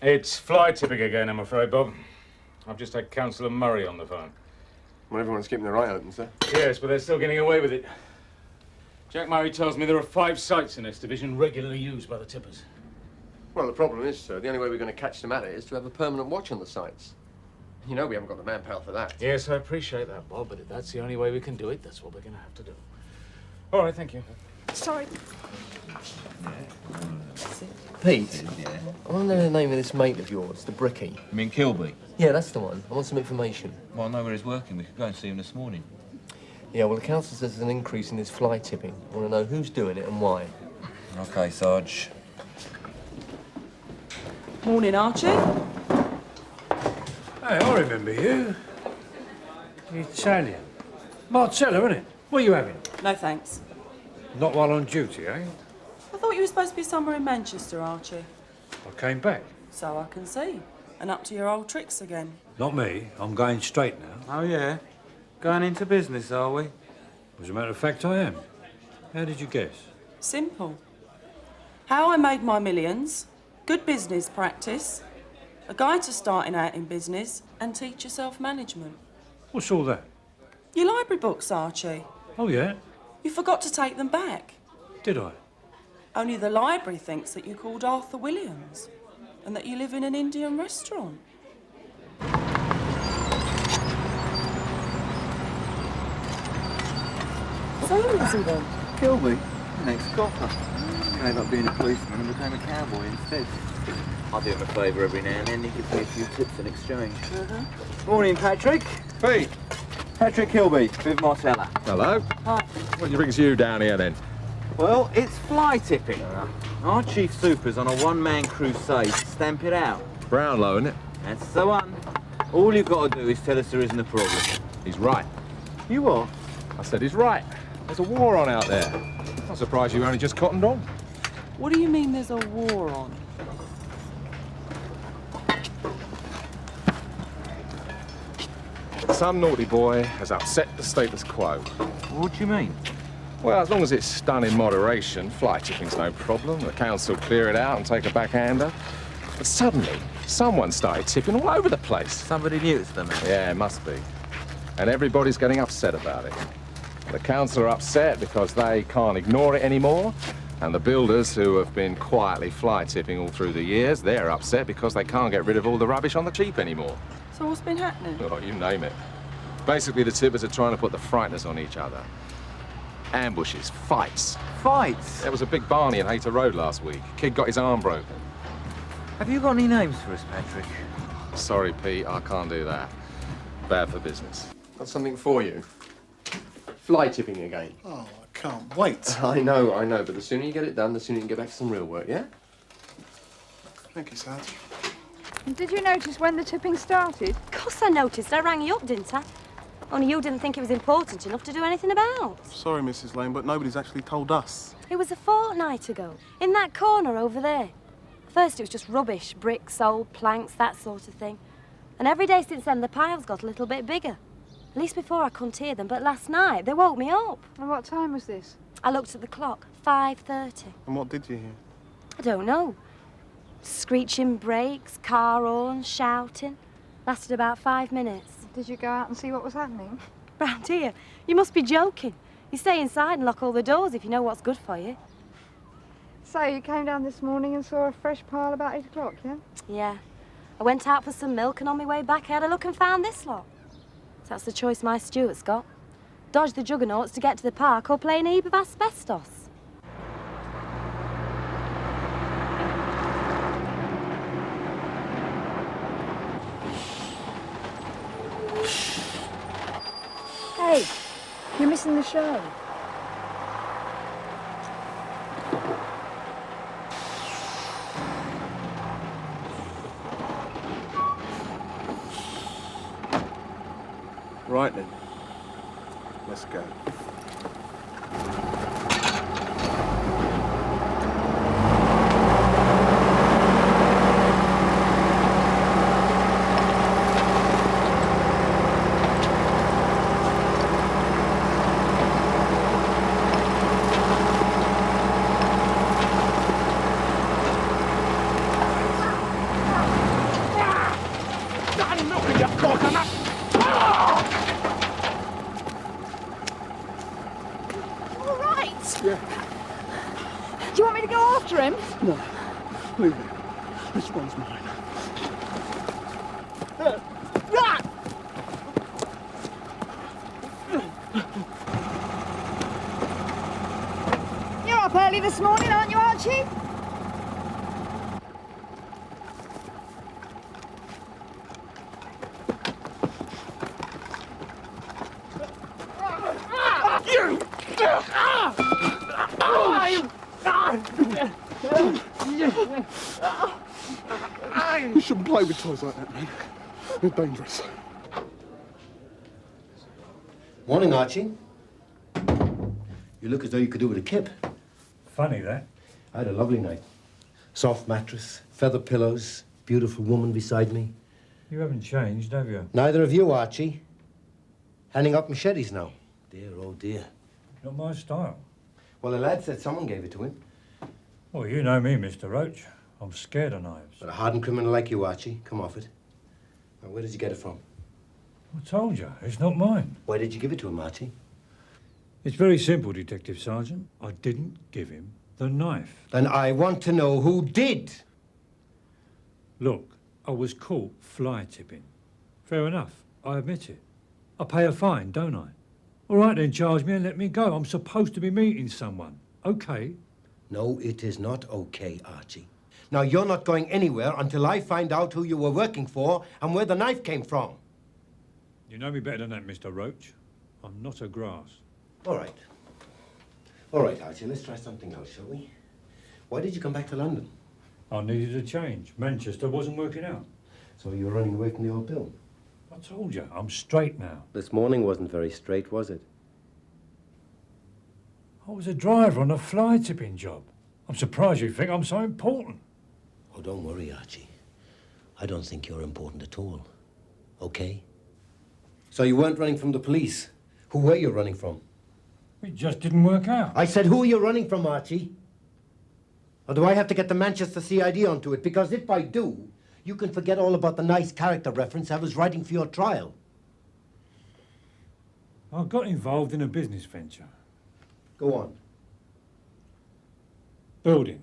It's fly tipping again, I'm afraid, Bob. I've just had Councillor Murray on the phone. Well, everyone's keeping their eye open, sir. Yes, but they're still getting away with it. Jack Murray tells me there are 5 sites in this division regularly used by the tippers. Well, the problem is, sir, the only way we're going to catch them at it is to have a permanent watch on the sites. You know we haven't got the manpower for that. Yes, I appreciate that, Bob, but if that's the only way we can do it, that's what we're going to have to do. All right, thank you. Sorry. Pete, I want to know the name of this mate of yours, the brickie. You mean Kilby? Yeah, that's the one. I want some information. Well, I know where he's working. We could go and see him this morning. Yeah, well, the council says there's an increase in this fly tipping. I want to know who's doing it and why. OK, Sarge. Morning, Archie. Hey, I remember you. Italian. Marcella, innit? What are you having? No thanks. Not while on duty, eh? I thought you were supposed to be somewhere in Manchester, Archie. I came back. So I can see. And up to your old tricks again. Not me. I'm going straight now. Oh, yeah? Going into business, are we? As a matter of fact, I am. How did you guess? Simple. How I made my millions, good business practice, a guide to starting out in business, and teach yourself management. What's all that? Your library books, Archie. Oh, yeah? You forgot to take them back. Did I? Only the library thinks that you called Arthur Williams and that you live in an Indian restaurant. So who is he then? Kilby, an ex-copper. Gave up being a policeman and became a cowboy instead. I do him a favour every now and then. He gives me a few tips in exchange. Morning, Patrick. Pete. Patrick Kilby, with Marcella. Hello. Hi. What brings you down here then? Well, it's fly tipping. Our chief super's on a one-man crusade to stamp it out. Brownlow, isn't it? That's the one. All you've got to do is tell us there isn't a problem. He's right. You are? I said he's right. There's a war on out there. I'm surprised you only just cottoned on. What do you mean there's a war on? Some naughty boy has upset the status quo. What do you mean? Well, as long as it's done in moderation, fly tipping's no problem. The council clear it out and take a backhander. But suddenly, someone started tipping all over the place. Somebody new to them. Yeah, it must be. And everybody's getting upset about it. The council are upset because they can't ignore it anymore. And the builders, who have been quietly fly tipping all through the years, they're upset because they can't get rid of all the rubbish on the cheap anymore. So what's been happening? Oh, you name it. Basically, the tippers are trying to put the frighteners on each other. Ambushes, fights. Fights? There was a big Barney in Hayter Road last week. Kid got his arm broken. Have you got any names for us, Patrick? Sorry, Pete, I can't do that. Bad for business. Got something for you. Fly tipping again. Oh, I can't wait. I know, but the sooner you get it done, the sooner you can get back to some real work, yeah? Thank you, Sarge. Did you notice when the tipping started? Of course I noticed. I rang you up, didn't I? Only you didn't think it was important enough to do anything about. Sorry, Mrs. Lane, but nobody's actually told us. It was a fortnight ago, in that corner over there. First it was just rubbish, bricks, old planks, that sort of thing. And every day since then the piles got a little bit bigger. At least before I couldn't hear them, but last night they woke me up. And what time was this? I looked at the clock, 5:30. And what did you hear? I don't know. Screeching brakes, car horns, shouting. Lasted about 5 minutes. Did you go out and see what was happening? Round here? You must be joking. You stay inside and lock all the doors if you know what's good for you. So you came down this morning and saw a fresh pile about 8 o'clock, yeah? Yeah. I went out for some milk and on my way back I had a look and found this lot. So that's the choice my Stuart's got. Dodge the juggernauts to get to the park or play in a heap of asbestos. Hey, you're missing the show. Right then. Let's go. This one's mine. You're up early this morning, aren't you, Archie? You shouldn't play with toys like that, man. They're dangerous. Morning, Archie. You look as though you could do with a kip. Funny, that. I had a lovely night. Soft mattress, feather pillows, beautiful woman beside me. You haven't changed, have you? Neither of you, Archie. Handing up machetes now. Dear, oh dear. Not my style. Well, the lad said someone gave it to him. Well, you know me, Mr. Roach. I'm scared of knives. But a hardened criminal like you, Archie, come off it. Now, where did you get it from? I told you, it's not mine. Why did you give it to him, Archie? It's very simple, Detective Sergeant. I didn't give him the knife. Then I want to know who did. Look, I was caught fly tipping. Fair enough, I admit it. I pay a fine, don't I? All right, then charge me and let me go. I'm supposed to be meeting someone. Okay. No, it is not okay, Archie. Now, you're not going anywhere until I find out who you were working for and where the knife came from. You know me better than that, Mr. Roach. I'm not a grass. All right. All right, Archie, let's try something else, shall we? Why did you come back to London? I needed a change. Manchester wasn't working out. So you were running away from the old bill? I told you, I'm straight now. This morning wasn't very straight, was it? I was a driver on a fly tipping job. I'm surprised you think I'm so important. Oh, don't worry, Archie. I don't think you're important at all. Okay? So you weren't running from the police. Who were you running from? It just didn't work out. I said, who are you running from, Archie? Or do I have to get the Manchester CID onto it? Because if I do, you can forget all about the nice character reference I was writing for your trial. I got involved in a business venture. Go on. Building.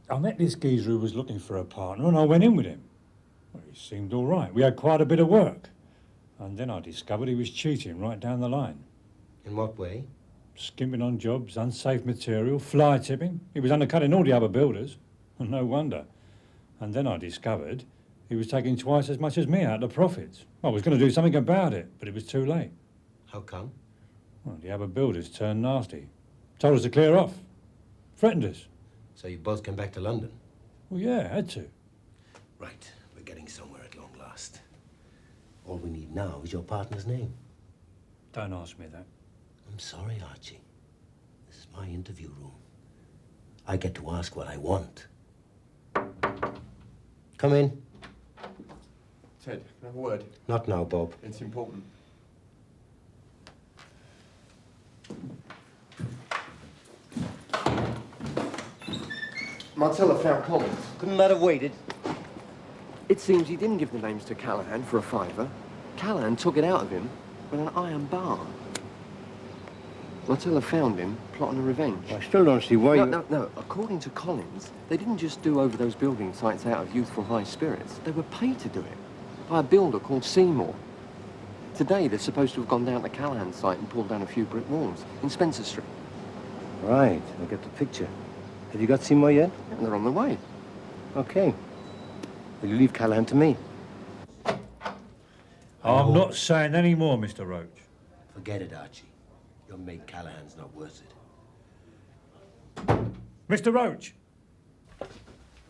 I met this geezer who was looking for a partner and I went in with him. Well, he seemed all right. We had quite a bit of work. And then I discovered he was cheating right down the line. In what way? Skimming on jobs, unsafe material, fly tipping. He was undercutting all the other builders. And no wonder. And then I discovered he was taking twice as much as me out of the profits. I was going to do something about it, but it was too late. How come? Well, the other builders turned nasty. Told us to clear off. Threatened us. So you both came back to London? Well, yeah, had to. Right. We're getting somewhere at long last. All we need now is your partner's name. Don't ask me that. I'm sorry, Archie. This is my interview room. I get to ask what I want. Come in. Ted, can I have a word? Not now, Bob. It's important. Marcella found Collins. Couldn't that have waited? It seems he didn't give the names to Callahan for a fiver. Callahan took it out of him with an iron bar. Marcella found him plotting a revenge. I still don't see why No. According to Collins, they didn't just do over those building sites out of youthful high spirits. They were paid to do it by a builder called Seymour. Today, they're supposed to have gone down to Callahan's site and pulled down a few brick walls in Spencer Street. Right, I get the picture. Have you got Seymour yet? And they're on the way. Okay. Will you leave Callahan to me? I'm not saying any more, Mr. Roach. Forget it, Archie. Your mate Callahan's not worth it. Mr. Roach!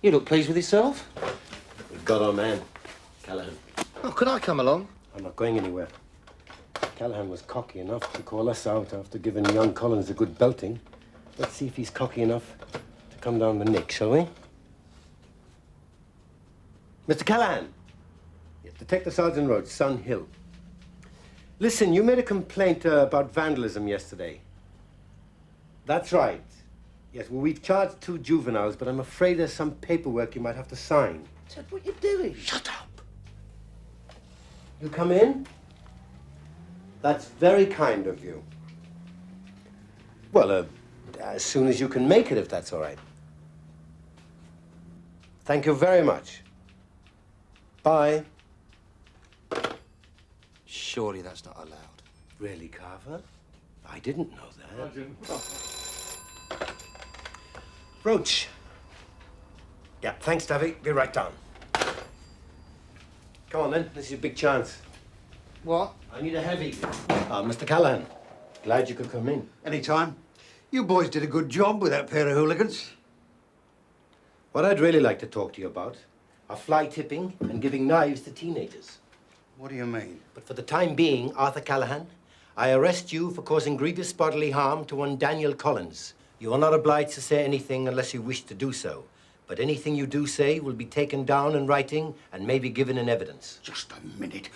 You look pleased with yourself? We've got our man, Callahan. Oh, could I come along? I'm not going anywhere. Callahan was cocky enough to call us out after giving young Collins a good belting. Let's see if he's cocky enough to come down the nick, shall we? Mr. Callahan! Yes, Detective Sergeant Roach, Sun Hill. Listen, you made a complaint about vandalism yesterday. That's right. Yes, well, we've charged 2 juveniles, but I'm afraid there's some paperwork you might have to sign. Ted, what are you doing? Shut up! You come in? That's very kind of you. Well, as soon as you can make it, if that's all right. Thank you very much. Bye. Surely that's not allowed. Really, Carver? I didn't know that. Roach. Yeah, thanks, Davy. Be right down. Come on, then. This is your big chance. What? I need a heavy. Mr. Callahan. Glad you could come in. Anytime. You boys did a good job with that pair of hooligans. What I'd really like to talk to you about are fly tipping and giving knives to teenagers. What do you mean? But for the time being, Arthur Callahan, I arrest you for causing grievous bodily harm to one Daniel Collins. You are not obliged to say anything unless you wish to do so. But anything you do say will be taken down in writing and may be given in evidence. Just a minute.